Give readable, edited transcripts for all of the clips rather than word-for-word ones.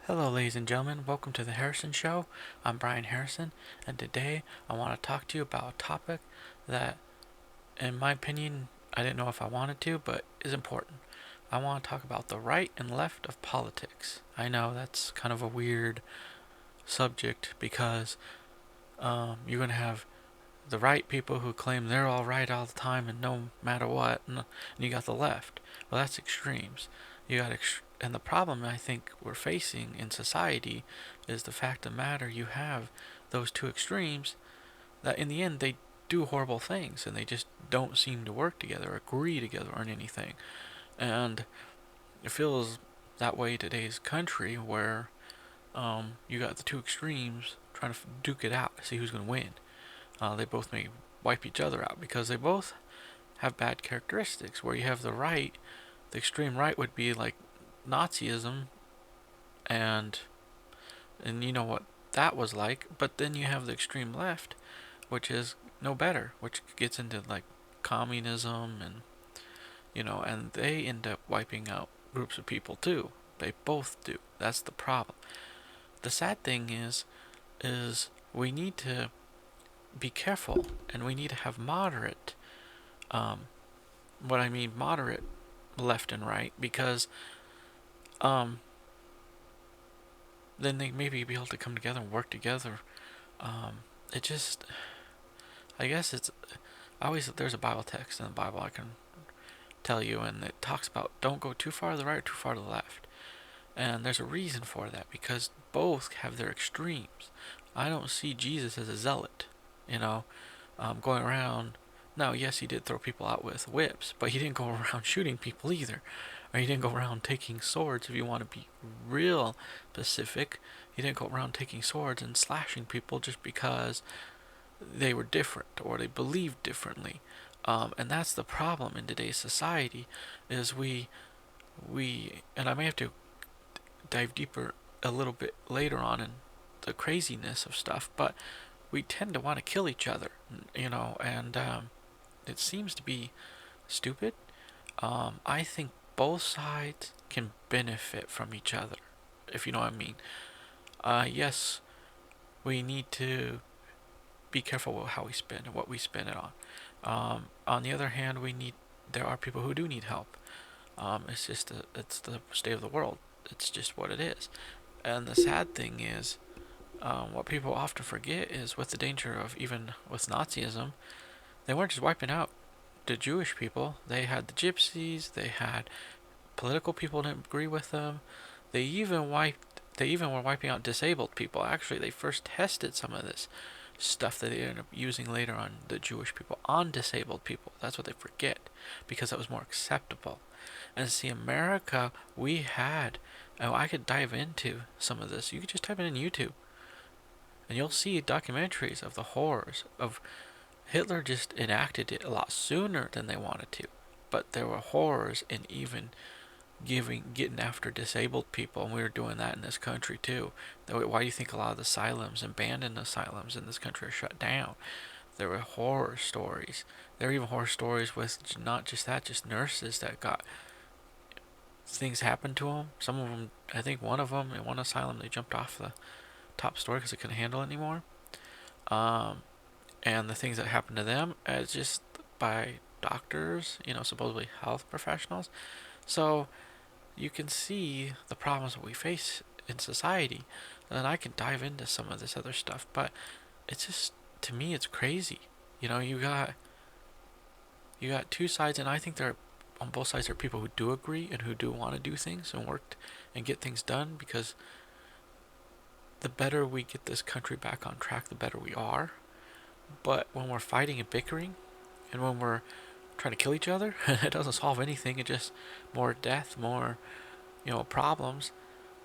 Hello, ladies and gentlemen. Welcome to the Harrison Show. I'm Brian Harrison, and today I want to talk to you about a topic that, in my opinion, I didn't know if I wanted to, but is important. I want to talk about the right and left of politics. I know that's kind of a weird subject because you're going to have the right people who claim they're all right all the time and no matter what, and you got the left. Well, that's extremes. And the problem I think we're facing in society is the fact of the matter you have those two extremes that in the end they do horrible things and they just don't seem to work together or agree together on anything. And it feels that way today's country where you got the two extremes trying to duke it out to see who's going to win. They both may wipe each other out because they both have bad characteristics. Where you have the right, the extreme right would be like Nazism, and you know what that was like. But then you have the extreme left, which is no better, which gets into like communism and and they end up wiping out groups of people too. They both do. That's the problem. The sad thing is we need to be careful and we need to have moderate what I mean moderate left and right because um then they maybe be able to come together and work together. It just I guess it's I always there's a Bible text in the Bible I can tell you, and it talks about don't go too far to the right or too far to the left. And there's a reason for that because both have their extremes. I don't see Jesus as a zealot, you know, going around. No, yes, he did throw people out with whips, but he didn't go around shooting people either. Or he didn't go around taking swords, if you want to be real specific. He didn't go around taking swords and slashing people just because they were different or they believed differently. And that's the problem in today's society is we and I may have to dive deeper a little bit later on in the craziness of stuff, but we tend to want to kill each other, and it seems to be stupid. I think both sides can benefit from each other, if you know what I mean. Yes, we need to be careful with how we spend and what we spend it on. On the other hand, there are people who do need help. It's the state of the world. It's just what it is. And the sad thing is, what people often forget is with the danger of even with Nazism, they weren't just wiping out the Jewish people. They had the gypsies. They had political people who didn't agree with them. They even were wiping out disabled people. Actually, they first tested some of this stuff that they ended up using later on the Jewish people on disabled people. That's what they forget because that was more acceptable. And see, America, we had. Oh, I could dive into some of this. You could just type it in YouTube, and you'll see documentaries of the horrors of Hitler. Just enacted it a lot sooner than they wanted to, but there were horrors in even getting after disabled people, and we were doing that in this country too. Why do you think a lot of the asylums, abandoned asylums in this country, are shut down? There were horror stories. There were even horror stories with not just that, just nurses that got things happened to them. Some of them, I think one of them in one asylum, they jumped off the top story because they couldn't handle it anymore. And the things that happened to them as just by doctors, supposedly health professionals. So you can see the problems that we face in society. And I can dive into some of this other stuff, but it's just, to me, it's crazy. You got two sides, and I think there are, on both sides, there are people who do agree and who do want to do things and work and get things done because the better we get this country back on track, the better we are. But when we're fighting and bickering, and when we're trying to kill each other, it doesn't solve anything. It just more death, more problems.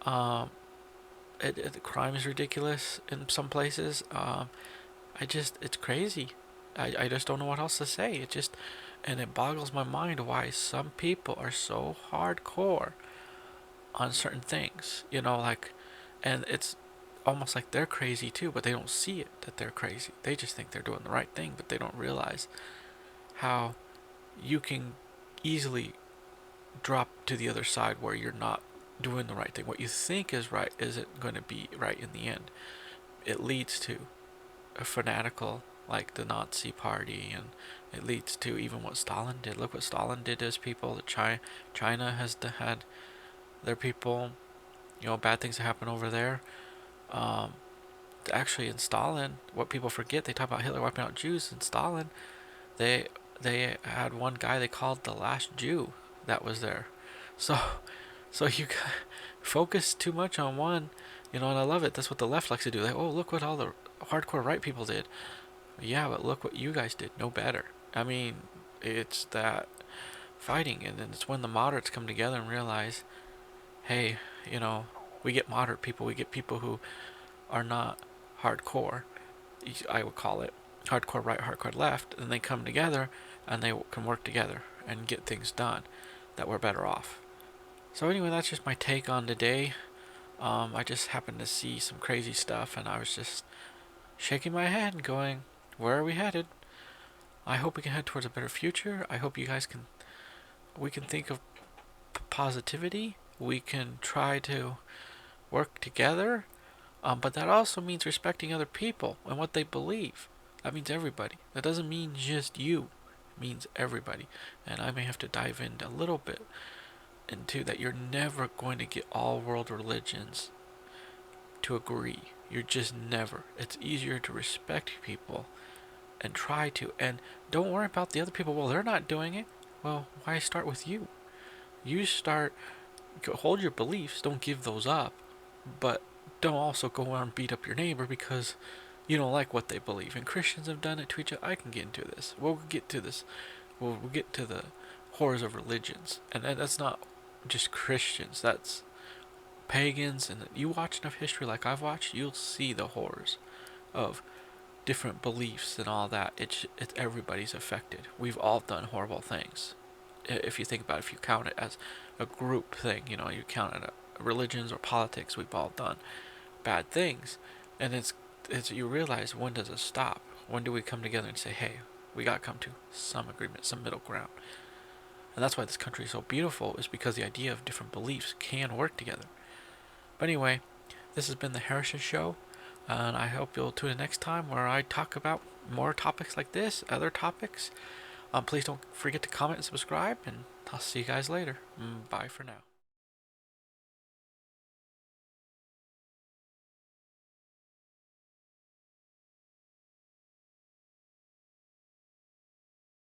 Um, the crime is ridiculous in some places. It's crazy. I just don't know what else to say. And it boggles my mind why some people are so hardcore on certain things. And it's almost like they're crazy too, but they don't see it that they're crazy. They just think they're doing the right thing, but they don't realize how you can easily drop to the other side where you're not doing the right thing. What you think is right isn't going to be right in the end. It leads to a fanatical like the Nazi party, and it leads to even what Stalin did. Look what Stalin did to his people. China has had their people, bad things happen over there. Um, Actually, in Stalin, what people forget, they talk about Hitler wiping out Jews. In Stalin, they they had one guy they called the last Jew that was there. So you focus too much on one, and I love it. That's what the left likes to do. Like, oh, look what all the hardcore right people did. Yeah, but look what you guys did. No better. I mean, it's that fighting, and then it's when the moderates come together and realize, hey, we get moderate people, we get people who are not hardcore. I would call it hardcore right, hardcore left, and they come together and they can work together and get things done that we're better off. So anyway, that's just my take on today. I just happened to see some crazy stuff, and I was just shaking my head and going, where are we headed? I hope we can head towards a better future. I hope you guys we can think of positivity. We can try to work together. But that also means respecting other people and what they believe. That means everybody. That doesn't mean just you. It means everybody. And I may have to dive in a little bit into that. You're never going to get all world religions to agree. You're just never. It's easier to respect people and try to. And don't worry about the other people. Well, they're not doing it. Well, why start with you? You start, hold your beliefs. Don't give those up. But don't also go out and beat up your neighbor because you don't like what they believe. And Christians have done it to each other. I can get into this. We'll get to this. We'll get to the horrors of religions. And that's not just Christians. That's pagans. And you watch enough history like I've watched, you'll see the horrors of different beliefs and all that. It's everybody's affected. We've all done horrible things. If you think about it, if you count it as a group thing, you count it religions or politics, we've all done bad things. And it's you realize, when does it stop? When do we come together and say, hey, we got to come to some agreement, some middle ground? And that's why this country is so beautiful, is because the idea of different beliefs can work together. But anyway, this has been the Harrison Show, and I hope you'll tune in next time where I talk about more topics like this, other topics. Please don't forget to comment and subscribe, and I'll see you guys later. Bye for now.